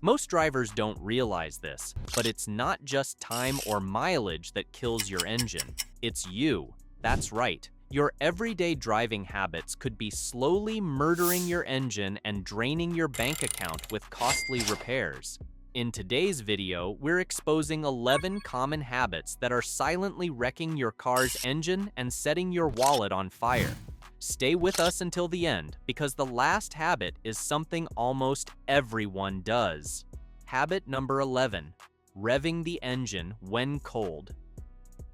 Most drivers don't realize this, but it's not just time or mileage that kills your engine. It's you. That's right. Your everyday driving habits could be slowly murdering your engine and draining your bank account with costly repairs. In today's video, we're exposing 11 common habits that are silently wrecking your car's engine and setting your wallet on fire. Stay with us until the end, because the last habit is something almost everyone does. Habit number 11, revving the engine when cold.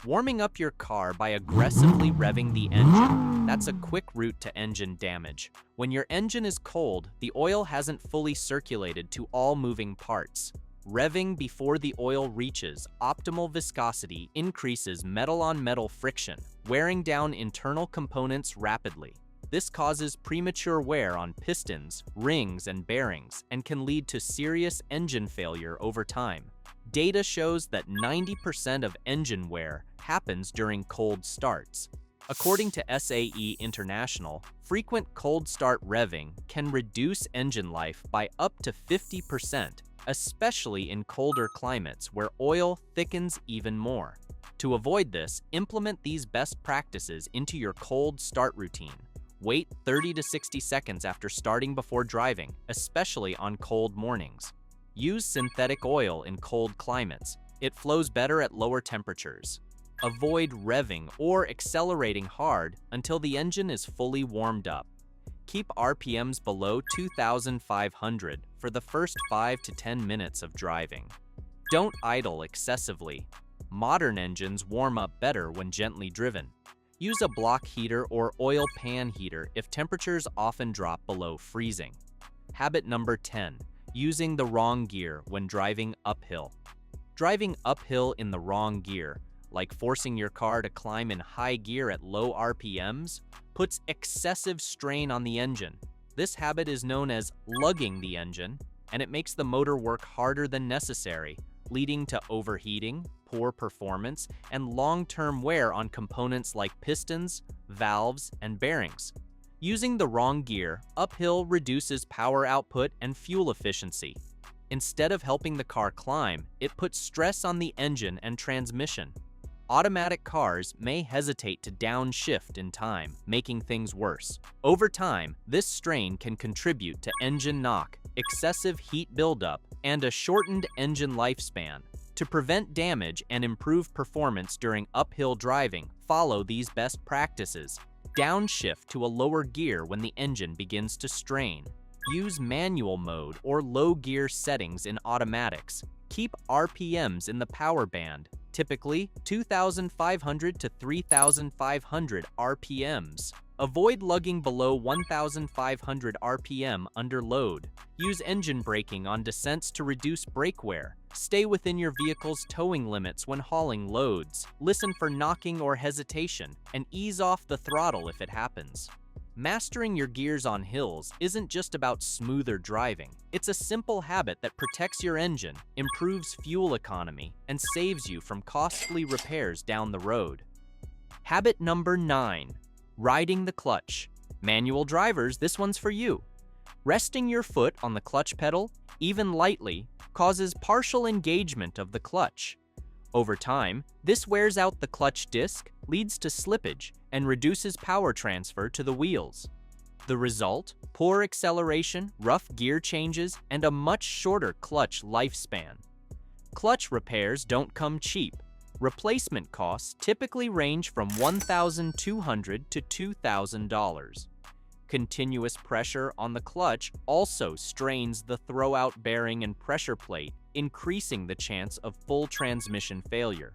Warming up your car by aggressively revving the engine. That's a quick route to engine damage. When your engine is cold, the oil hasn't fully circulated to all moving parts. Revving before the oil reaches optimal viscosity increases metal-on-metal friction, wearing down internal components rapidly. This causes premature wear on pistons, rings, and bearings, and can lead to serious engine failure over time. Data shows that 90% of engine wear happens during cold starts. According to SAE International, frequent cold start revving can reduce engine life by up to 50%, especially in colder climates where oil thickens even more. To avoid this, implement these best practices into your cold start routine. Wait 30 to 60 seconds after starting before driving, especially on cold mornings. Use synthetic oil in cold climates. It flows better at lower temperatures. Avoid revving or accelerating hard until the engine is fully warmed up. Keep RPMs below 2,500 for the first 5 to 10 minutes of driving. Don't idle excessively. Modern engines warm up better when gently driven. Use a block heater or oil pan heater if temperatures often drop below freezing. Habit number 10. Using the wrong gear when driving uphill. Driving uphill in the wrong gear, like forcing your car to climb in high gear at low RPMs, puts excessive strain on the engine. This habit is known as lugging the engine, and it makes the motor work harder than necessary, leading to overheating, poor performance, and long-term wear on components like pistons, valves, and bearings. Using the wrong gear, uphill reduces power output and fuel efficiency. Instead of helping the car climb, it puts stress on the engine and transmission. Automatic cars may hesitate to downshift in time, making things worse. Over time, this strain can contribute to engine knock, excessive heat buildup, and a shortened engine lifespan. To prevent damage and improve performance during uphill driving, follow these best practices. Downshift to a lower gear when the engine begins to strain. Use manual mode or low gear settings in automatics. Keep RPMs in the power band, typically 2,500 to 3,500 RPMs. Avoid lugging below 1,500 RPM under load. Use engine braking on descents to reduce brake wear. Stay within your vehicle's towing limits when hauling loads. Listen for knocking or hesitation, and ease off the throttle if it happens. Mastering your gears on hills isn't just about smoother driving. It's a simple habit that protects your engine, improves fuel economy, and saves you from costly repairs down the road. Habit number 9. Riding the clutch. Manual drivers, this one's for you. Resting your foot on the clutch pedal, even lightly, causes partial engagement of the clutch. Over time, this wears out the clutch disc, leads to slippage, and reduces power transfer to the wheels. The result? Poor acceleration, rough gear changes, and a much shorter clutch lifespan. Clutch repairs don't come cheap. Replacement costs typically range from $1,200 to $2,000. Continuous pressure on the clutch also strains the throwout bearing and pressure plate, increasing the chance of full transmission failure.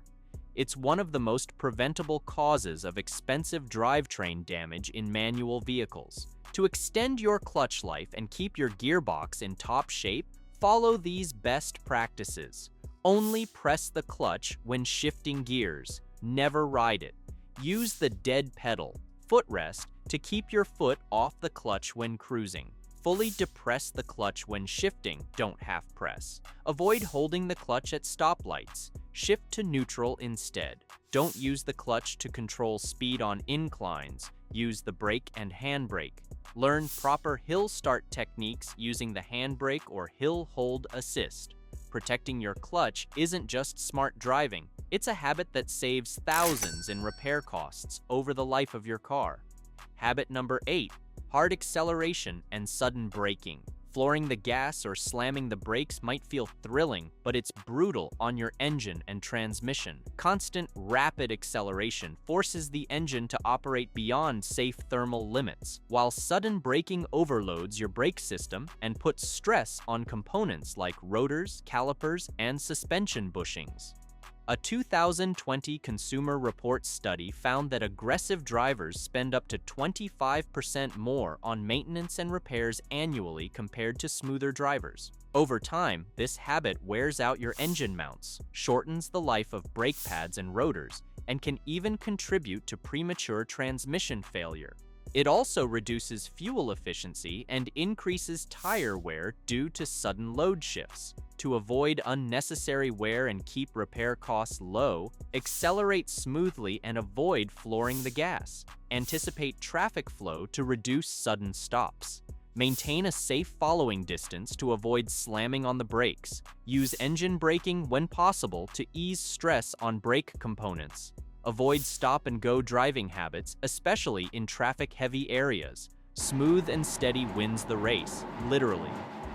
It's one of the most preventable causes of expensive drivetrain damage in manual vehicles. To extend your clutch life and keep your gearbox in top shape, follow these best practices. Only press the clutch when shifting gears. Never ride it. Use the dead pedal, footrest, to keep your foot off the clutch when cruising. Fully depress the clutch when shifting, don't half press. Avoid holding the clutch at stoplights. Shift to neutral instead. Don't use the clutch to control speed on inclines. use the brake and handbrake. Learn proper hill start techniques using the handbrake or hill hold assist. Protecting your clutch isn't just smart driving, it's a habit that saves thousands in repair costs over the life of your car. Habit number 8, hard acceleration and sudden braking. Flooring the gas or slamming the brakes might feel thrilling, but it's brutal on your engine and transmission. Constant, rapid acceleration forces the engine to operate beyond safe thermal limits, while sudden braking overloads your brake system and puts stress on components like rotors, calipers, and suspension bushings. A 2020 Consumer Reports study found that aggressive drivers spend up to 25% more on maintenance and repairs annually compared to smoother drivers. Over time, this habit wears out your engine mounts, shortens the life of brake pads and rotors, and can even contribute to premature transmission failure. It also reduces fuel efficiency and increases tire wear due to sudden load shifts. To avoid unnecessary wear and keep repair costs low, accelerate smoothly and avoid flooring the gas. Anticipate traffic flow to reduce sudden stops. Maintain a safe following distance to avoid slamming on the brakes. Use engine braking when possible to ease stress on brake components. Avoid stop-and-go driving habits, especially in traffic-heavy areas. Smooth and steady wins the race, literally.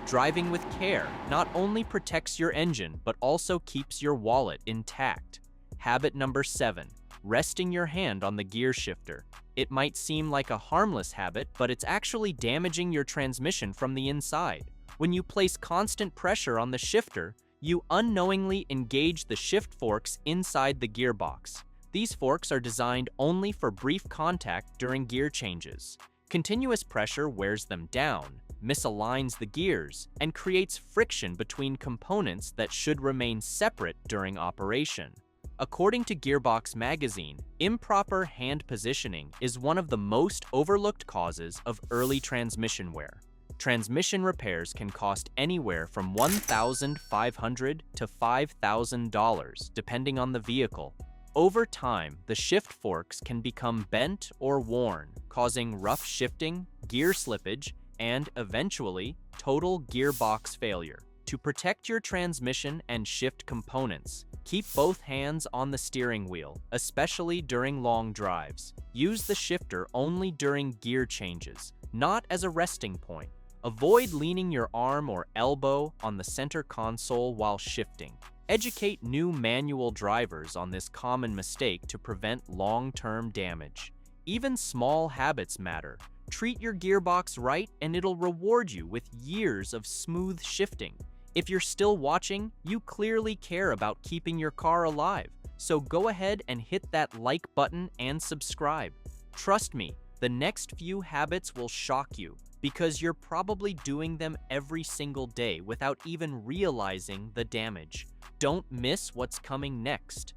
Driving with care not only protects your engine, but also keeps your wallet intact. Habit number 7, resting your hand on the gear shifter. It might seem like a harmless habit, but it's actually damaging your transmission from the inside. When you place constant pressure on the shifter, you unknowingly engage the shift forks inside the gearbox. These forks are designed only for brief contact during gear changes. Continuous pressure wears them down, misaligns the gears, and creates friction between components that should remain separate during operation. According to Gearbox magazine, improper hand positioning is one of the most overlooked causes of early transmission wear. Transmission repairs can cost anywhere from $1,500 to $5,000, depending on the vehicle. Over time, the shift forks can become bent or worn, causing rough shifting, gear slippage, and eventually, total gearbox failure. To protect your transmission and shift components, keep both hands on the steering wheel, especially during long drives. Use the shifter only during gear changes, not as a resting point. Avoid leaning your arm or elbow on the center console while shifting. Educate new manual drivers on this common mistake to prevent long-term damage. Even small habits matter. Treat your gearbox right and it'll reward you with years of smooth shifting. If you're still watching, you clearly care about keeping your car alive. So go ahead and hit that like button and subscribe. Trust me, the next few habits will shock you because you're probably doing them every single day without even realizing the damage. Don't miss what's coming next.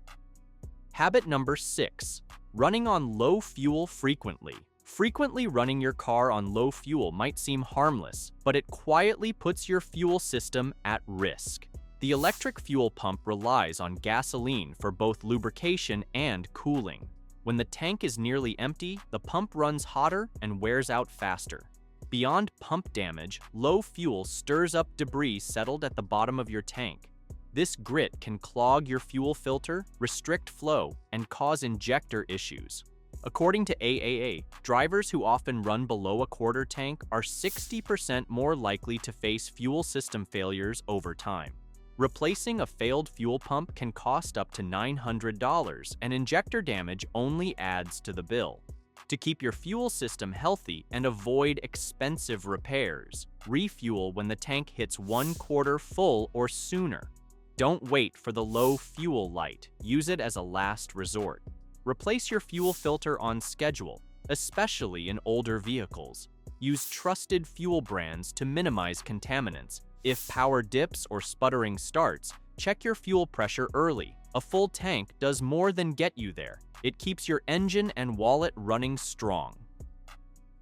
Habit number 6, running on low fuel frequently. Frequently running your car on low fuel might seem harmless, but it quietly puts your fuel system at risk. The electric fuel pump relies on gasoline for both lubrication and cooling. When the tank is nearly empty, the pump runs hotter and wears out faster. Beyond pump damage, low fuel stirs up debris settled at the bottom of your tank. This grit can clog your fuel filter, restrict flow, and cause injector issues. According to AAA, drivers who often run below a quarter tank are 60% more likely to face fuel system failures over time. Replacing a failed fuel pump can cost up to $900, and injector damage only adds to the bill. To keep your fuel system healthy and avoid expensive repairs, refuel when the tank hits 1/4 full or sooner. Don't wait for the low fuel light. Use it as a last resort. Replace your fuel filter on schedule, especially in older vehicles. Use trusted fuel brands to minimize contaminants. If power dips or sputtering starts, check your fuel pressure early. A full tank does more than get you there. It keeps your engine and wallet running strong.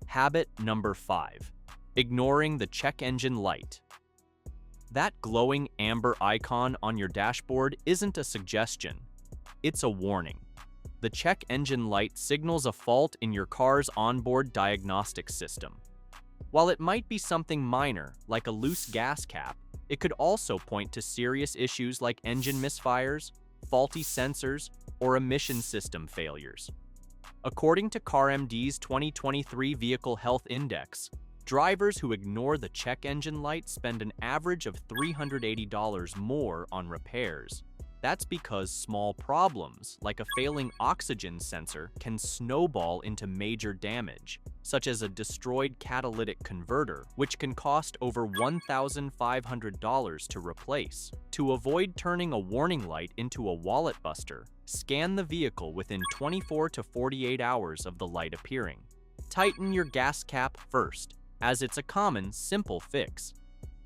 Habit number 5, ignoring the check engine light. That glowing amber icon on your dashboard isn't a suggestion, it's a warning. The check engine light signals a fault in your car's onboard diagnostic system. While it might be something minor, like a loose gas cap, it could also point to serious issues like engine misfires, faulty sensors, or emission system failures. According to CarMD's 2023 Vehicle Health Index, drivers who ignore the check engine light spend an average of $380 more on repairs. That's because small problems, like a failing oxygen sensor, can snowball into major damage, such as a destroyed catalytic converter, which can cost over $1,500 to replace. To avoid turning a warning light into a wallet buster, scan the vehicle within 24 to 48 hours of the light appearing. Tighten your gas cap first, as it's a common, simple fix.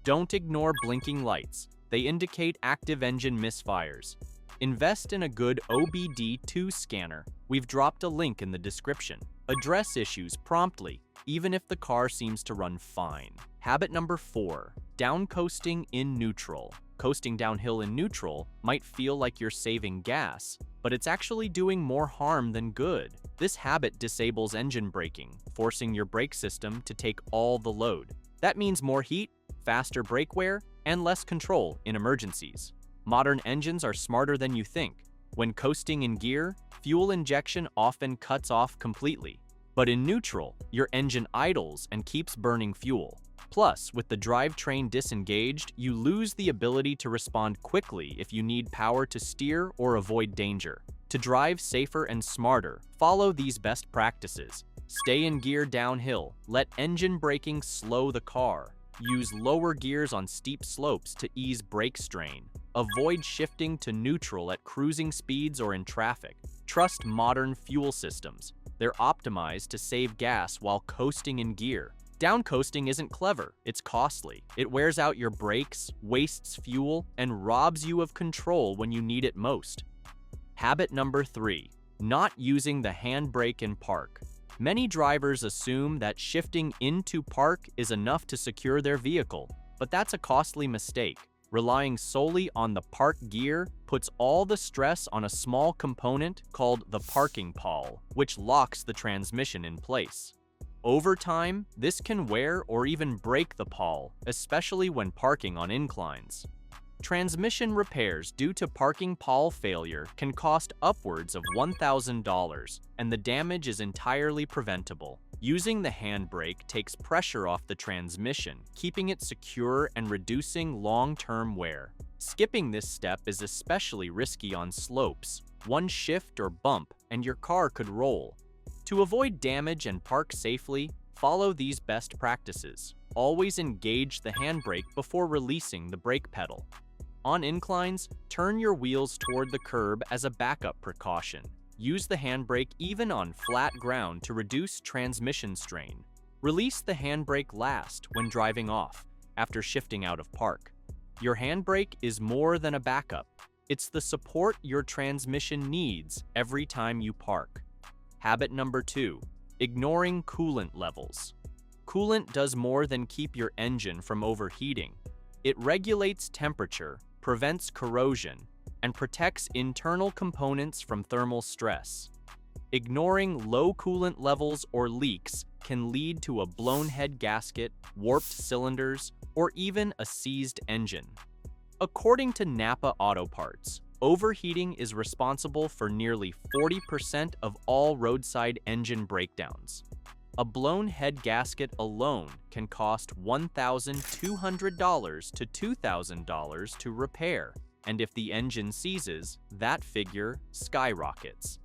Don't ignore blinking lights. They indicate active engine misfires. Invest in a good OBD2 scanner. We've dropped a link in the description. Address issues promptly, even if the car seems to run fine. Habit number 4, down coasting in neutral. Coasting downhill in neutral might feel like you're saving gas, but it's actually doing more harm than good. This habit disables engine braking, forcing your brake system to take all the load. That means more heat, faster brake wear, and less control in emergencies. Modern engines are smarter than you think. When coasting in gear, fuel injection often cuts off completely. But in neutral, your engine idles and keeps burning fuel. Plus, with the drivetrain disengaged, you lose the ability to respond quickly if you need power to steer or avoid danger. To drive safer and smarter, follow these best practices. Stay in gear downhill. Let engine braking slow the car. Use lower gears on steep slopes to ease brake strain. Avoid shifting to neutral at cruising speeds or in traffic. Trust modern fuel systems. They're optimized to save gas while coasting in gear. Down coasting isn't clever, it's costly. It wears out your brakes, wastes fuel, and robs you of control when you need it most. Habit number 3, not using the handbrake in park. Many drivers assume that shifting into park is enough to secure their vehicle, but that's a costly mistake. Relying solely on the park gear puts all the stress on a small component called the parking pawl, which locks the transmission in place. Over time, this can wear or even break the pawl, especially when parking on inclines. Transmission repairs due to parking pawl failure can cost upwards of $1,000, and the damage is entirely preventable. Using the handbrake takes pressure off the transmission, keeping it secure and reducing long-term wear. Skipping this step is especially risky on slopes. One shift or bump, and your car could roll. To avoid damage and park safely, follow these best practices. Always engage the handbrake before releasing the brake pedal. On inclines, turn your wheels toward the curb as a backup precaution. Use the handbrake even on flat ground to reduce transmission strain. Release the handbrake last when driving off, after shifting out of park. Your handbrake is more than a backup. It's the support your transmission needs every time you park. Habit number 2, ignoring coolant levels. Coolant does more than keep your engine from overheating. It regulates temperature, prevents corrosion, and protects internal components from thermal stress. Ignoring low coolant levels or leaks can lead to a blown head gasket, warped cylinders, or even a seized engine. According to Napa Auto Parts, overheating is responsible for nearly 40% of all roadside engine breakdowns. A blown head gasket alone can cost $1,200 to $2,000 to repair, and if the engine seizes, that figure skyrockets.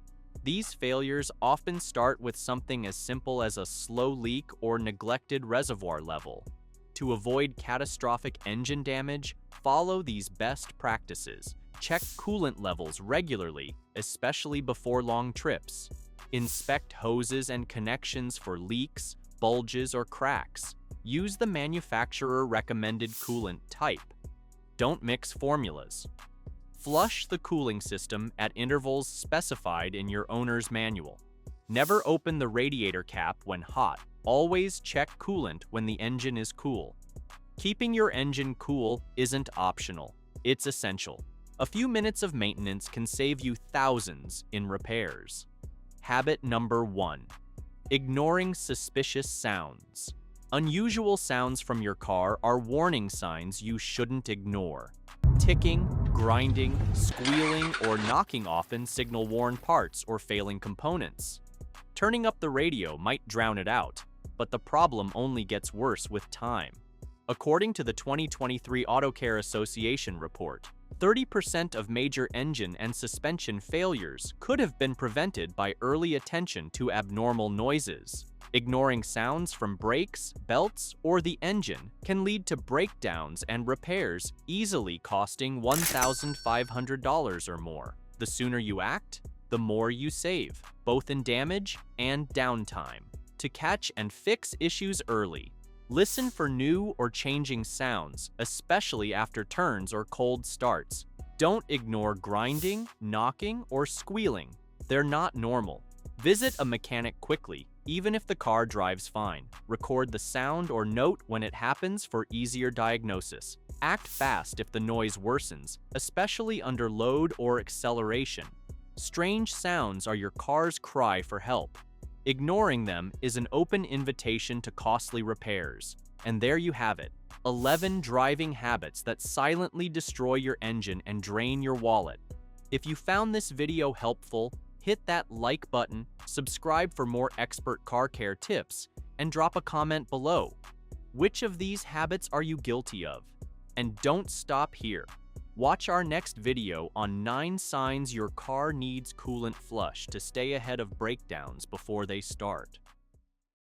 These failures often start with something as simple as a slow leak or neglected reservoir level. To avoid catastrophic engine damage, follow these best practices. Check coolant levels regularly, especially before long trips. Inspect hoses and connections for leaks, bulges, or cracks. Use the manufacturer-recommended coolant type. Don't mix formulas. Flush the cooling system at intervals specified in your owner's manual. Never open the radiator cap when hot. Always check coolant when the engine is cool. Keeping your engine cool isn't optional. It's essential. A few minutes of maintenance can save you thousands in repairs. Habit number 1. Ignoring suspicious sounds. Unusual sounds from your car are warning signs you shouldn't ignore. Ticking, grinding, squealing, or knocking often signal worn parts or failing components. Turning up the radio might drown it out, but the problem only gets worse with time. According to the 2023 Auto Care Association report, 30% of major engine and suspension failures could have been prevented by early attention to abnormal noises. Ignoring sounds from brakes, belts, or the engine can lead to breakdowns and repairs easily costing $1,500 or more. The sooner you act, the more you save, both in damage and downtime. To catch and fix issues early, listen for new or changing sounds, especially after turns or cold starts. Don't ignore grinding, knocking, or squealing. They're not normal. Visit a mechanic quickly, even if the car drives fine. Record the sound or note when it happens for easier diagnosis. Act fast if the noise worsens, especially under load or acceleration. Strange sounds are your car's cry for help. Ignoring them is an open invitation to costly repairs. And there you have it, 11 driving habits that silently destroy your engine and drain your wallet. If you found this video helpful, hit that like button, subscribe for more expert car care tips, and drop a comment below. Which of these habits are you guilty of? And don't stop here. Watch our next video on 9 signs your car needs coolant flush to stay ahead of breakdowns before they start.